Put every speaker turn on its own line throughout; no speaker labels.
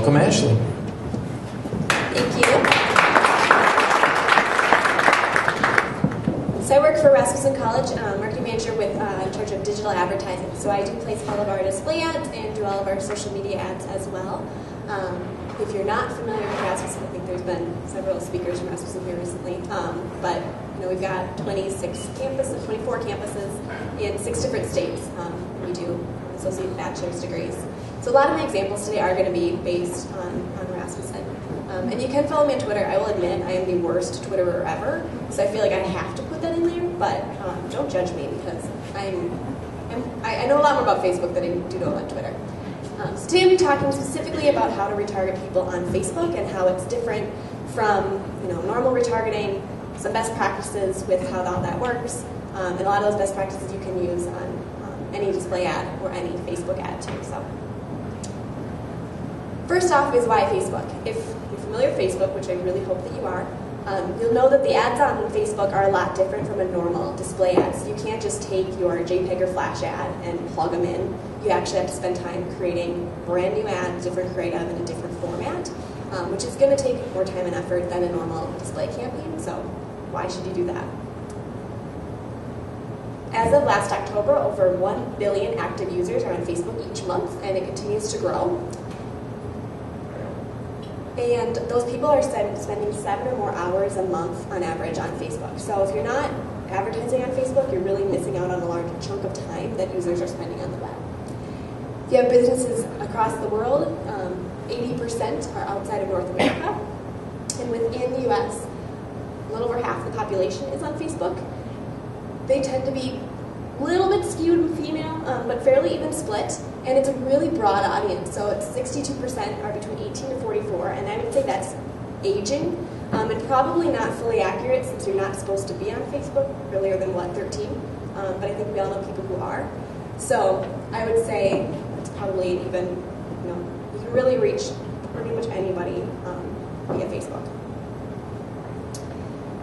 Welcome, Ashley.
Thank you. So I work for Rasmussen College, marketing manager with in charge of digital advertising. So I do place all of our display ads and do all of our social media ads as well. If you're not familiar with Rasmussen, I think there's been several speakers from Rasmussen here recently. But we've got 24 campuses in 6 different states. We do associate bachelor's degrees. So a lot of my examples today are going to be based on Rasmussen. And you can follow me on Twitter. I will admit I am the worst Twitterer ever, so I feel like I have to put that in there, but don't judge me because I know a lot more about Facebook than I do know about Twitter. So today I'll be talking specifically about how to retarget people on Facebook and how it's different from normal retargeting, some best practices with how all that works, and a lot of those best practices you can use on any display ad or any Facebook ad too. So first off is why Facebook. If you're familiar with Facebook, which I really hope that you are, you'll know that the ads on Facebook are a lot different from a normal display ad. So you can't just take your JPEG or Flash ad and plug them in. You actually have to spend time creating brand new ads, different creative, in a different format, which is going to take more time and effort than a normal display campaign. So why should you do that? As of last October, over 1 billion active users are on Facebook each month, and it continues to grow. And those people are spending 7 or more hours a month on average on Facebook. So if you're not advertising on Facebook, you're really missing out on a large chunk of time that users are spending on the web. If you have businesses across the world, 80% are outside of North America. And within the US, a little over half the population is on Facebook. They tend to be a little bit skewed female, but fairly even split. And it's a really broad audience. So it's 62% are between 18 to 44, and I would say that's aging. And probably not fully accurate since you're not supposed to be on Facebook earlier than, 13? But I think we all know people who are. So I would say it's probably even, you can really reach pretty much anybody via Facebook.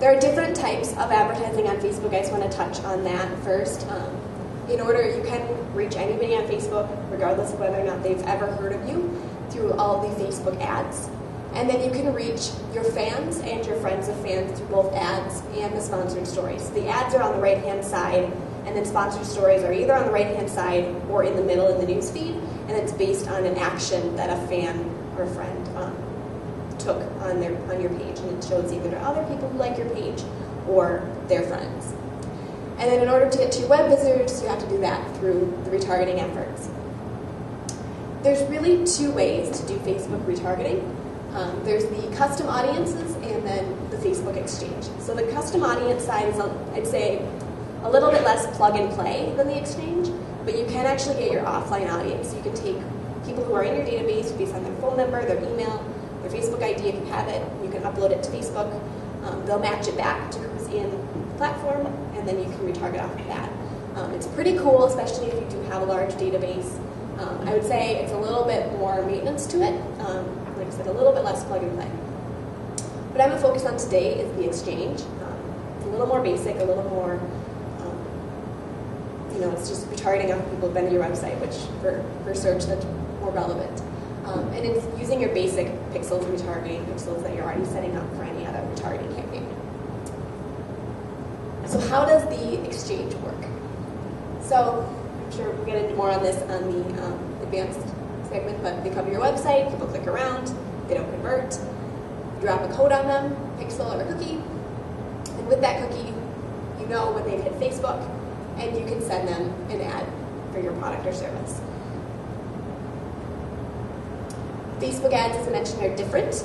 There are different types of advertising on Facebook. I just want to touch on that first. You can reach anybody on Facebook, regardless of whether or not they've ever heard of you, through all the Facebook ads. And then you can reach your fans and your friends of fans through both ads and the sponsored stories. The ads are on the right-hand side, and then sponsored stories are either on the right-hand side or in the middle in the news feed, and it's based on an action that a fan or friend took on your page, and it shows either to other people who like your page or their friends. And then in order to get to your web visitors, you have to do that through the retargeting efforts. There's really 2 ways to do Facebook retargeting. There's the custom audiences and then the Facebook exchange. So the custom audience side is, I'd say, a little bit less plug and play than the exchange, but you can actually get your offline audience. You can take people who are in your database based on their phone number, their email, their Facebook ID if you have it. You can upload it to Facebook. They'll match it back to who's in the platform, and then you can retarget off of that. It's pretty cool, especially if you do have a large database. I would say it's a little bit more maintenance to it. Like I said, a little bit less plug and play. What I'm going to focus on today is the exchange. It's a little more basic, a little more, it's just retargeting off people who've been to your website, which for search that's more relevant. And it's using your basic pixels retargeting, pixels that you're already setting up for any other retargeting campaign. So how does the exchange work? So I'm sure we'll get into more on this on the advanced segment, but they come to your website, people click around, they don't convert, you drop a code on them, pixel or a cookie, and with that cookie, you know when they've hit Facebook, and you can send them an ad for your product or service. Facebook ads, as I mentioned, are different.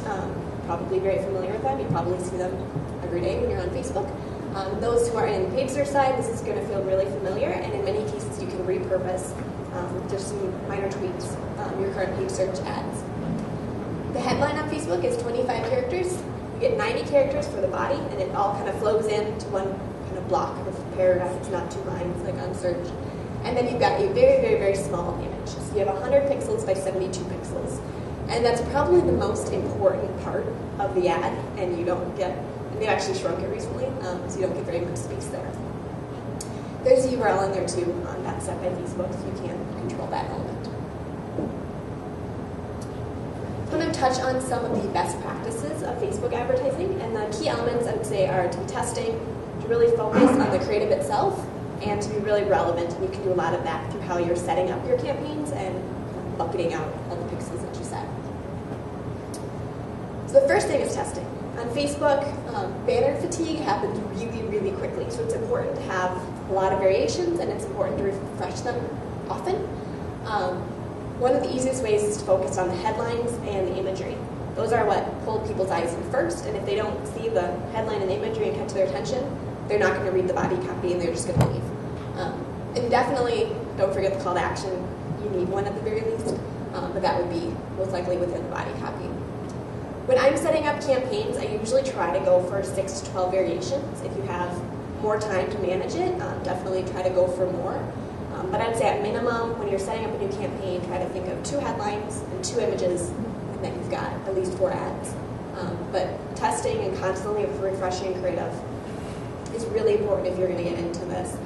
Probably very familiar with them. You probably see them every day when you're on Facebook. Those who are in paid search side, this is going to feel really familiar, and in many cases you can repurpose, with just some minor tweaks, your current paid search ads. The headline on Facebook is 25 characters. You get 90 characters for the body, and it all kind of flows into one kind of block of paragraph. It's not 2 lines like on search. And then you've got a very, very, very small image. So you have 100 pixels by 72 pixels. And that's probably the most important part of the ad, and you don't get, and they've actually shrunk it recently, so you don't get very much space there. There's a URL in there too, that's set by Facebook, so you can control that element. So I'm going to touch on some of the best practices of Facebook advertising, and the key elements I would say are to be testing, to really focus on the creative itself, and to be really relevant. And you can do a lot of that through how you're setting up your campaigns and bucketing out all the pixels that you set. So the first thing is testing. On Facebook, banner fatigue happens really, really quickly, so it's important to have a lot of variations, and it's important to refresh them often. One of the easiest ways is to focus on the headlines and the imagery. Those are what pull people's eyes in first, and if they don't see the headline and the imagery and catch their attention, they're not going to read the body copy and they're just going to leave. And definitely don't forget the call to action. You need one at the very least, but that would be most likely within the body copy. When I'm setting up campaigns, I usually try to go for 6 to 12 variations. If you have more time to manage it, definitely try to go for more. But I'd say at minimum, when you're setting up a new campaign, try to think of 2 headlines and 2 images, and then you've got at least 4 ads. But testing and constantly refreshing creative is really important if you're going to get into this.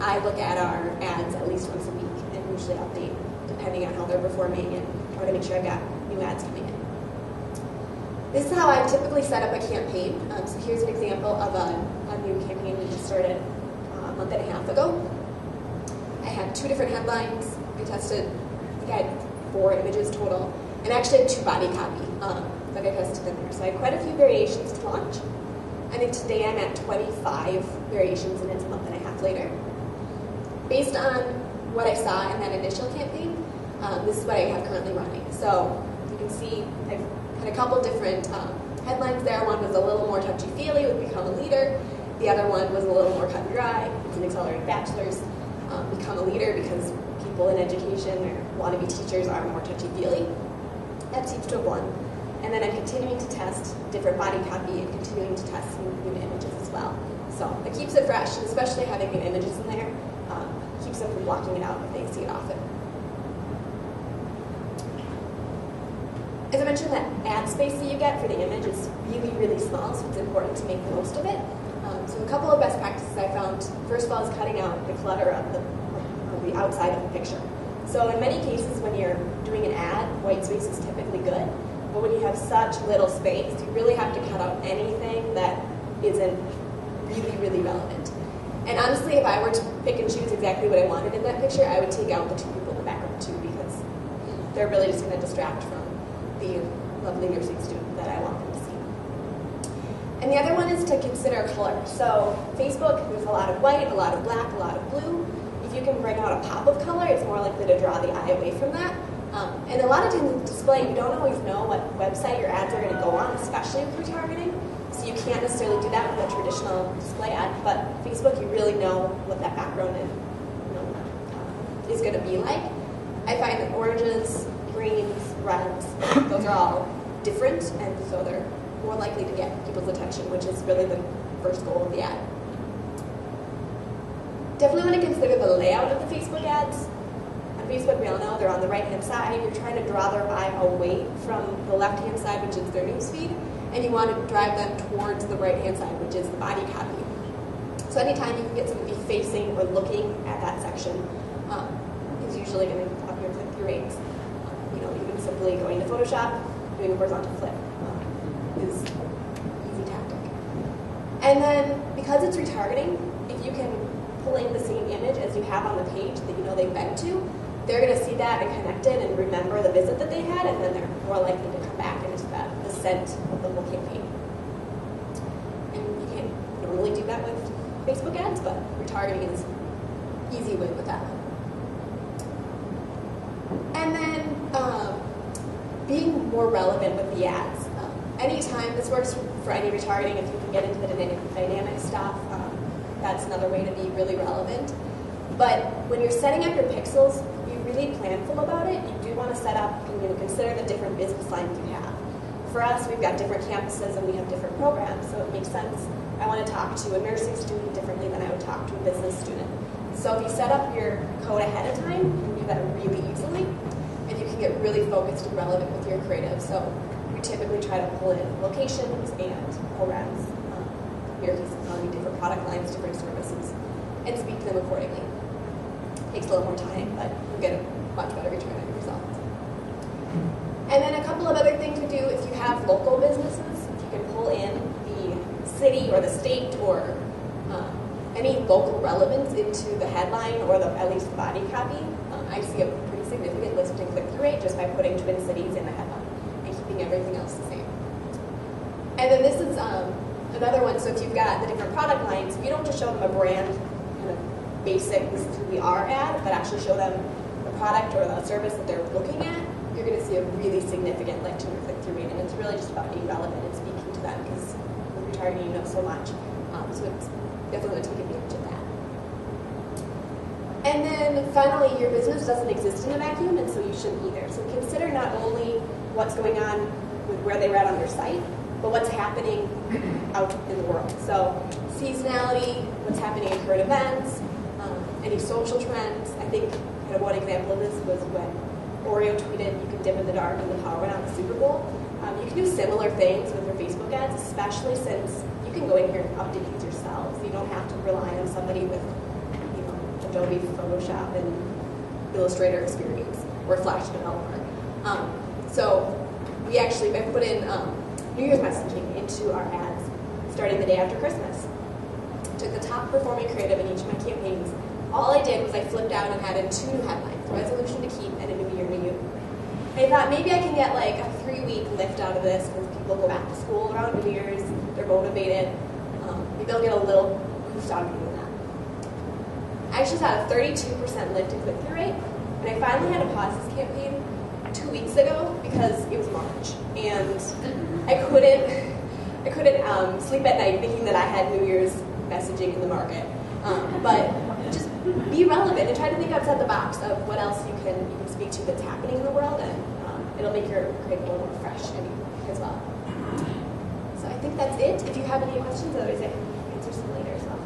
I look at our ads at least once a week and usually update depending on how they're performing and try to make sure I've got new ads coming in. This is how I typically set up a campaign. So here's an example of a new campaign we just started a month and a half ago. I had 2 different headlines. I tested, I think I had 4 images total, and I actually had 2 body copy that I tested in there. So I had quite a few variations to launch. I think today I'm at 25 variations, and it's a month and a half later. Based on what I saw in that initial campaign, this is what I have currently running. So you can see I've had a couple different headlines there. One was a little more touchy-feely with Become a Leader. The other one was a little more cut and dry. It's an accelerated bachelor's. Become a leader because people in education or want to be teachers are more touchy-feely. That seems to have won. And then I'm continuing to test different body copy and continuing to test new images as well. So it keeps it fresh, and especially having new images in there keeps them from blocking it out if they see it often. As I mentioned, that ad space that you get for the image is really, really small, so it's important to make the most of it. So a couple of best practices I found, first of all, is cutting out the clutter of the outside of the picture. So in many cases, when you're doing an ad, white space is typically good, but when you have such little space, you really have to cut out anything that isn't really, really relevant. And honestly, if I were to pick and choose exactly what I wanted in that picture, I would take out the 2 people in the background too, because they're really just going to distract from the lovely nursing student that I want them to see. And the other one is to consider color. So Facebook, there's a lot of white, a lot of black, a lot of blue. If you can bring out a pop of color, it's more likely to draw the eye away from that. And a lot of times with display, you don't always know what website your ads are going to go on, especially with retargeting. So you can't necessarily do that with a traditional display ad, but Facebook, you really know what that background is going to be like. I find that oranges, greens, reds, those are all different, and so they're more likely to get people's attention, which is really the first goal of the ad. Definitely want to consider the layout of the Facebook ads. On Facebook, we all know they're on the right-hand side. You're trying to draw their eye away from the left-hand side, which is their newsfeed, and you want to drive them towards the right-hand side, which is the body copy. So anytime you can get somebody facing or looking at that section is usually going to up your click-through rates. Even simply going to Photoshop, doing a horizontal flip is an easy tactic. And then, because it's retargeting, if you can pull in the same image as you have on the page that you know they've been to, they're going to see that and connect it and remember the visit that they had, and then they're more likely to come back and it's the scent of the whole campaign. And you can't normally do that with Facebook ads, but retargeting is easy win with that one. And then being more relevant with the ads. Anytime, this works for any retargeting, if you can get into the dynamic stuff, that's another way to be really relevant. But when you're setting up your pixels, be really planful about it. You do want to set up and consider the different business lines you have. For us, we've got different campuses and we have different programs, so it makes sense. I want to talk to a nursing student differently than I would talk to a business student. So if you set up your code ahead of time, you can do that really easily, and you can get really focused and relevant with your creative. So we typically try to pull in locations and programs, your cases, different product lines, different services, and speak to them accordingly. It takes a little more time, but you'll get a much better return on your results. And then a couple of other things we do, if you have local businesses, if you can pull in the city or the state or any local relevance into the headline or at least the body copy, I see a pretty significant lift in click-through rate just by putting Twin Cities in the headline and keeping everything else the same. And then this is another one. So if you've got the different product lines, you don't just show them a brand kind of basic, this is who we are ad, but actually show them the product or the service that they're looking at, you're going to see a really significant lift in your click-through rate. And it's really just about being relevant and speaking to them because with retargeting, you know so much. So it's definitely going to take advantage of that. And then finally, your business doesn't exist in a vacuum, and so you shouldn't either. So consider not only what's going on with where they were at on their site, but what's happening out in the world. So seasonality, what's happening in current events, any social trends. I think kind of one example of this was when Oreo tweeted, "You can dip in the dark," and the power went out in the Super Bowl. You can do similar things with your Facebook ads, especially since you can go in here and update these yourselves. You don't have to rely on somebody with Adobe Photoshop and Illustrator experience or Flash developer. So we actually put in New Year's messaging into our ads starting the day after Christmas. Took the top performing creative in each of my campaigns. All I did was I flipped out and added 2 new headlines, resolution to keep and a new year to you. And I thought maybe I can get like a 3-week lift out of this because people go back to school around New Year's, they're motivated. Maybe they'll get a little boost out of doing that. I actually had a 32% lift in click-through rate, and I finally had to pause this campaign 2 weeks ago because it was March, and I couldn't sleep at night thinking that I had New Year's messaging in the market. But just be relevant and try to think outside the box of what else you can speak to that's happening in the world, and it'll make your creative a little more fresh as well. So I think that's it. If you have any questions, otherwise I can answer some later as well.